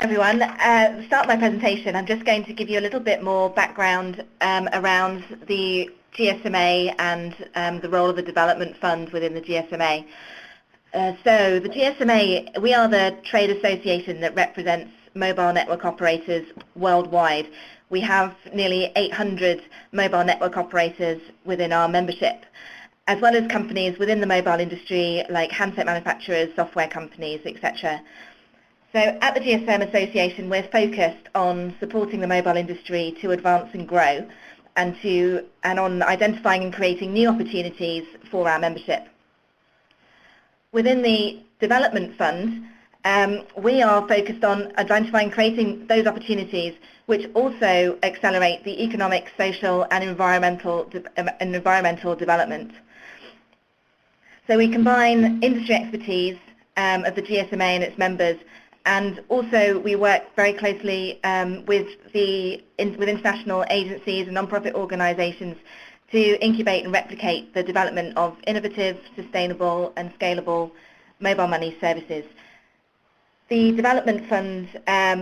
Everyone, to start my presentation, I'm just going to give you a little bit more background around the GSMA and the role of the development fund within the GSMA. So the GSMA, we are the trade association that represents mobile network operators worldwide. We have nearly 800 mobile network operators within our membership, as well as companies within the mobile industry like handset manufacturers, software companies, etc. So at the GSM Association, we're focused on supporting the mobile industry to advance and grow, and on identifying and creating new opportunities for our membership. Within the Development Fund, we are focused on identifying and creating those opportunities which also accelerate the economic, social and environmental development. So we combine industry expertise of the GSMA and its members, and also we work very closely with international agencies and non-profit organisations to incubate and replicate the development of innovative, sustainable and scalable mobile money services. The Development Fund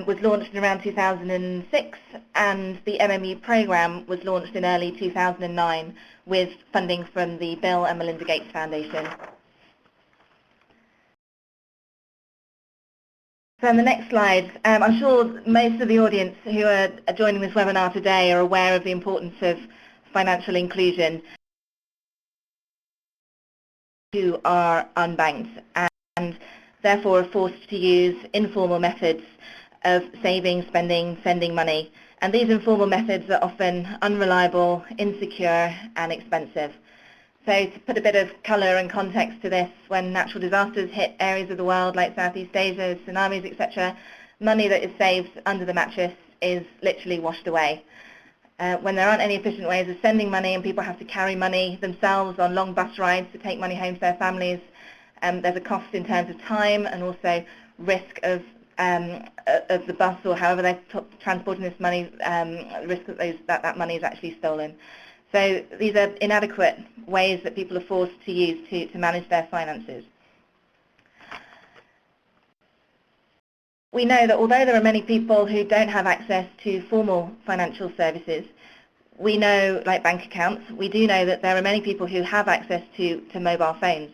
was launched in around 2006, and the MMU programme was launched in early 2009 with funding from the Bill and Melinda Gates Foundation. So on the next slide, I'm sure most of the audience who are joining this webinar today are aware of the importance of financial inclusion who are unbanked and therefore are forced to use informal methods of saving, spending, sending money. And these informal methods are often unreliable, insecure and expensive. So to put a bit of colour and context to this, when natural disasters hit areas of the world like Southeast Asia, tsunamis, etc., money that is saved under the mattress is literally washed away. When there aren't any efficient ways of sending money and people have to carry money themselves on long bus rides to take money home to their families, there's a cost in terms of time and also risk of the bus or however they're transporting this money, risk that money is actually stolen. So these are inadequate ways that people are forced to use to manage their finances. We know that although there are many people who don't have access to formal financial services, we know, like bank accounts, we do know that there are many people who have access to mobile phones.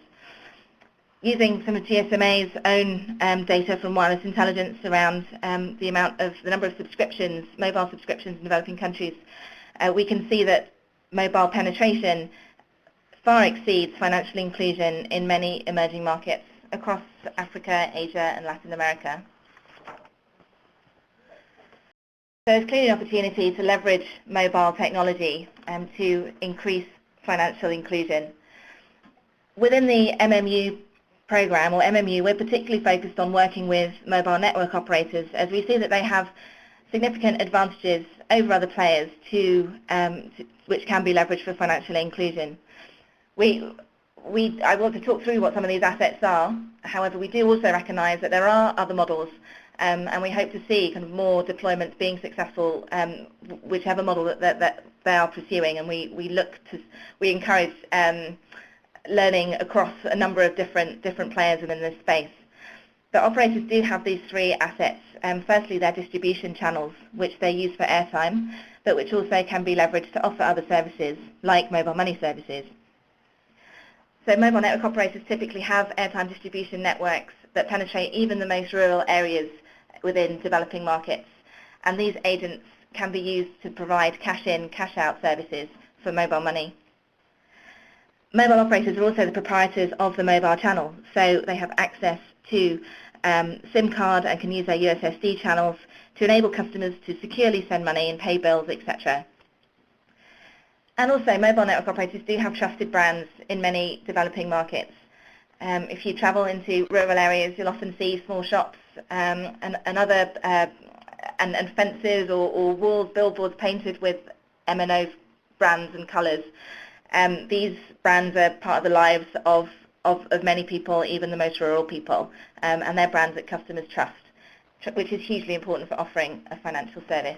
Using some of GSMA's own data from wireless intelligence around the number of subscriptions, mobile subscriptions in developing countries, we can see that mobile penetration far exceeds financial inclusion in many emerging markets across Africa, Asia and Latin America. So there's clearly an opportunity to leverage mobile technology to increase financial inclusion. Within the MMU programme, or MMU, we're particularly focused on working with mobile network operators as we see that they have significant advantages over other players which can be leveraged for financial inclusion. I want to talk through what some of these assets are. However, we do also recognise that there are other models, and we hope to see kind of more deployments being successful, whichever model that they are pursuing. And we encourage learning across a number of different players within this space. The operators do have these three assets. Firstly, their distribution channels, which they use for airtime, but which also can be leveraged to offer other services, like mobile money services. So mobile network operators typically have airtime distribution networks that penetrate even the most rural areas within developing markets. And these agents can be used to provide cash-in, cash-out services for mobile money. Mobile operators are also the proprietors of the mobile channel, so they have access to SIM card and can use their USSD channels to enable customers to securely send money and pay bills, etc. And also, mobile network operators do have trusted brands in many developing markets. If you travel into rural areas, you'll often see small shops and fences or walls, billboards painted with MNO brands and colours. These brands are part of the lives of many people, even the most rural people, and they're brands that customers trust, which is hugely important for offering a financial service.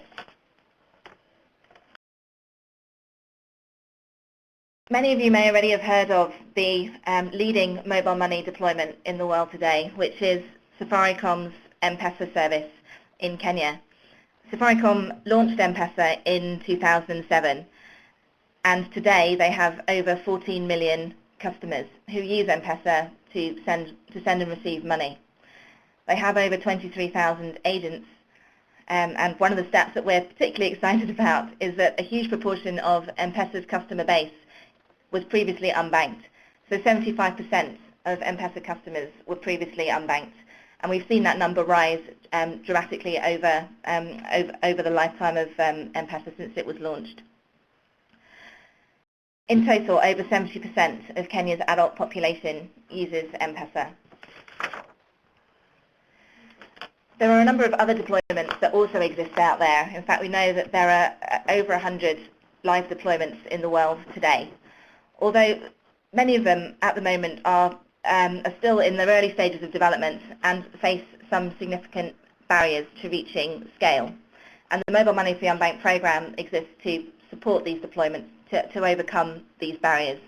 Many of you may already have heard of the leading mobile money deployment in the world today, which is Safaricom's M-Pesa service, in Kenya. Safaricom launched M-Pesa in 2007, and today they have over 14 million customers who use M-Pesa to send and receive money. They have over 23,000 agents, and one of the stats that we're particularly excited about is that a huge proportion of M-Pesa's customer base was previously unbanked. So 75% of M-Pesa customers were previously unbanked, and we've seen that number rise dramatically over the lifetime of M-Pesa since it was launched. In total, over 70% of Kenya's adult population uses M-Pesa. There are a number of other deployments that also exist out there. In fact, we know that there are over 100 live deployments in the world today. Although many of them at the moment are still in their early stages of development and face some significant barriers to reaching scale. And the Mobile Money for the Unbanked program exists to support these deployments to overcome these barriers.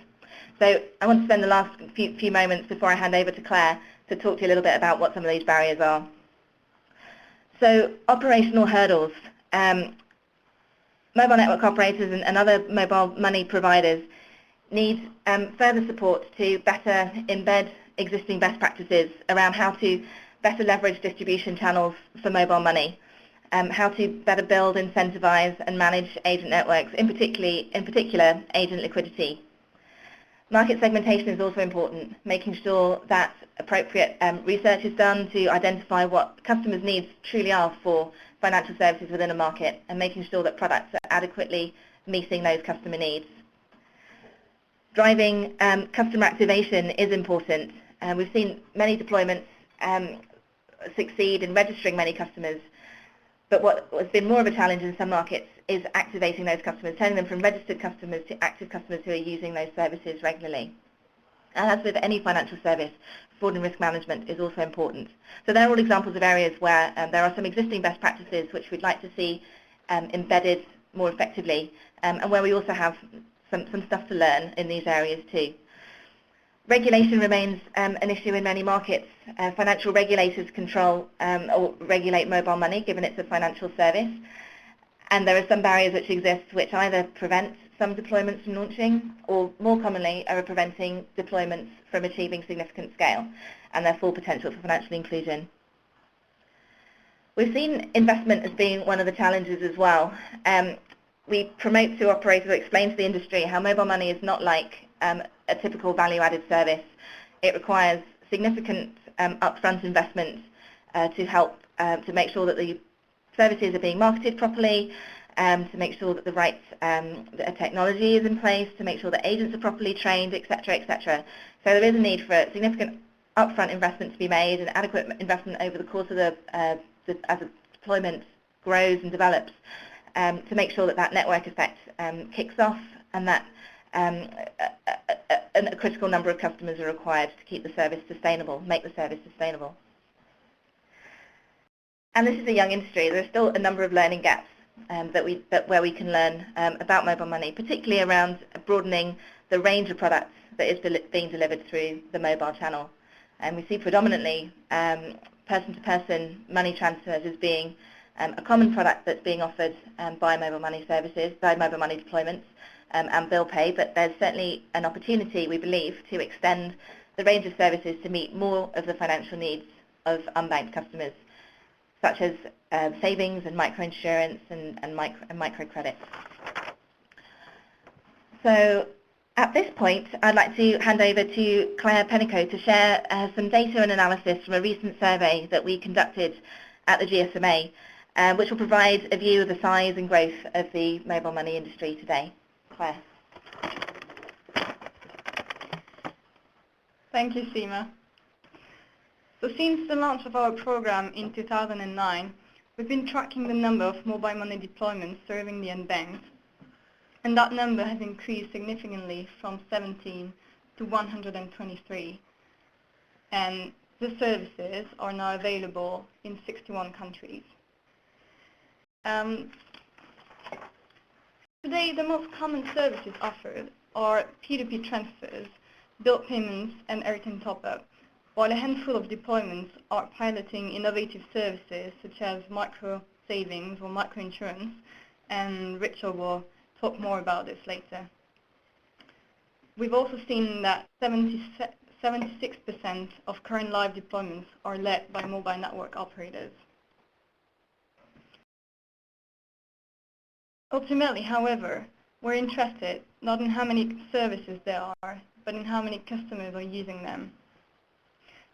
So I want to spend the last few moments before I hand over to Claire to talk to you a little bit about what some of these barriers are. So operational hurdles. Mobile network operators and other mobile money providers need further support to better embed existing best practices around how to better leverage distribution channels for mobile money, how to better build, incentivize and manage agent networks, in particular agent liquidity. Market segmentation is also important, making sure that appropriate research is done to identify what customers' needs truly are for financial services within a market, and making sure that products are adequately meeting those customer needs. Driving customer activation is important. We've seen many deployments succeed in registering many customers, but what has been more of a challenge in some markets is activating those customers, turning them from registered customers to active customers who are using those services regularly. And as with any financial service, fraud and risk management is also important. So they're all examples of areas where there are some existing best practices which we'd like to see embedded more effectively, and where we also have some stuff to learn in these areas too. Regulation remains an issue in many markets. Financial regulators control or regulate mobile money, given it's a financial service. And there are some barriers which exist which either prevent some deployments from launching, or more commonly are preventing deployments from achieving significant scale and their full potential for financial inclusion. We've seen investment as being one of the challenges as well. We promote to operators or explain to the industry how mobile money is not like a typical value-added service. It requires significant upfront investment to help to make sure that the services are being marketed properly, to make sure that the right technology is in place, to make sure that agents are properly trained, etc., etc. So there is a need for significant upfront investment to be made, and adequate investment over the course of as the deployment grows and develops, to make sure that that network effect kicks off, and that a critical number of customers are required to keep the service sustainable, make the service sustainable. And this is a young industry. There are still a number of learning gaps where we can learn about mobile money, particularly around broadening the range of products that is being delivered through the mobile channel. And we see predominantly person-to-person money transfers as being a common product that's being offered by mobile money services, by mobile money deployments, and bill pay, but there's certainly an opportunity, we believe, to extend the range of services to meet more of the financial needs of unbanked customers, such as savings and microinsurance and microcredit. So at this point, I'd like to hand over to Claire Pennicoat to share some data and analysis from a recent survey that we conducted at the GSMA, which will provide a view of the size and growth of the mobile money industry today. Claire. Thank you, Seema. So since the launch of our program in 2009, we've been tracking the number of mobile money deployments serving the unbanked, and that number has increased significantly from 17 to 123, and the services are now available in 61 countries. Today, the most common services offered are P2P transfers, bill payments, and airtime top-up, while a handful of deployments are piloting innovative services such as micro savings or micro insurance, and Richard will talk more about this later. We've also seen that 76% of current live deployments are led by mobile network operators. Ultimately, however, we're interested not in how many services there are, but in how many customers are using them.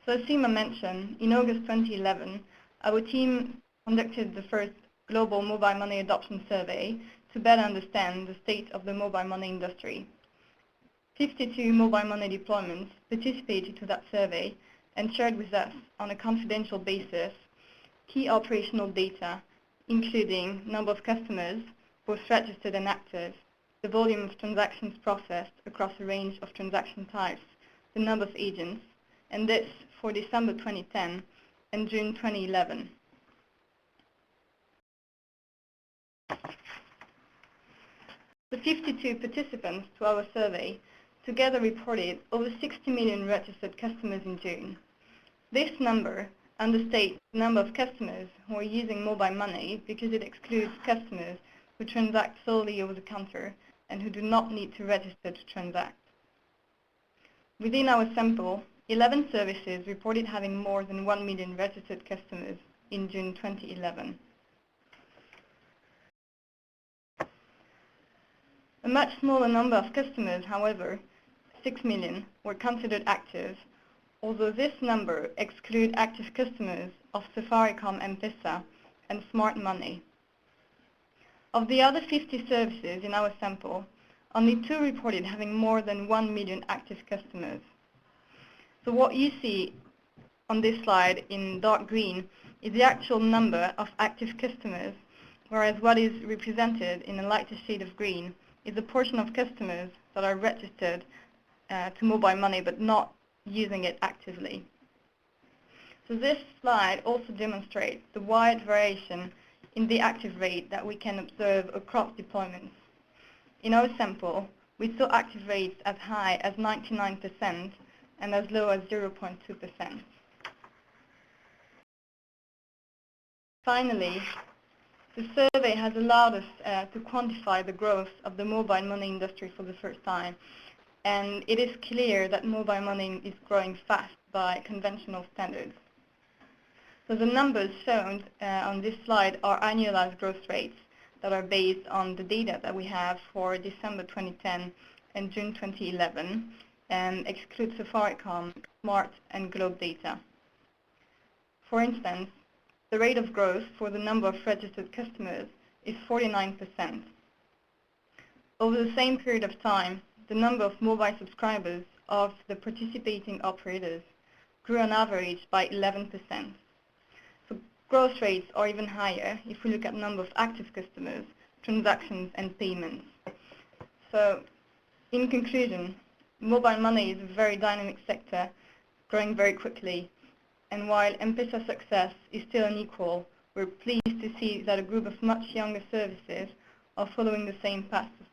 So as Seema mentioned, in August 2011, our team conducted the first global mobile money adoption survey to better understand the state of the mobile money industry. 52 mobile money deployments participated to that survey and shared with us on a confidential basis key operational data, including number of customers, both registered and active, the volume of transactions processed across a range of transaction types, the number of agents, and this for December 2010 and June 2011. The 52 participants to our survey together reported over 60 million registered customers in June. This number understates the number of customers who are using mobile money because it excludes customers who transact solely over the counter and who do not need to register to transact. Within our sample, 11 services reported having more than 1 million registered customers in June 2011. A much smaller number of customers, however, 6 million, were considered active, although this number excludes active customers of Safaricom M-Pesa and Smart Money. Of the other 50 services in our sample, only 2 reported having more than 1 million active customers. So what you see on this slide in dark green is the actual number of active customers, whereas what is represented in a lighter shade of green is the portion of customers that are registered to mobile money but not using it actively. So this slide also demonstrates the wide variation in the active rate that we can observe across deployments. In our sample, we saw active rates as high as 99% and as low as 0.2%. Finally, the survey has allowed us to quantify the growth of the mobile money industry for the first time, and it is clear that mobile money is growing fast by conventional standards. So the numbers shown on this slide are annualized growth rates that are based on the data that we have for December 2010 and June 2011, and exclude Safaricom, Smart, and Globe data. For instance, the rate of growth for the number of registered customers is 49%. Over the same period of time, the number of mobile subscribers of the participating operators grew on average by 11%. So growth rates are even higher if we look at number of active customers, transactions, and payments. So in conclusion, mobile money is a very dynamic sector, growing very quickly. And while M-Pesa's success is still unequal, we're pleased to see that a group of much younger services are following the same path as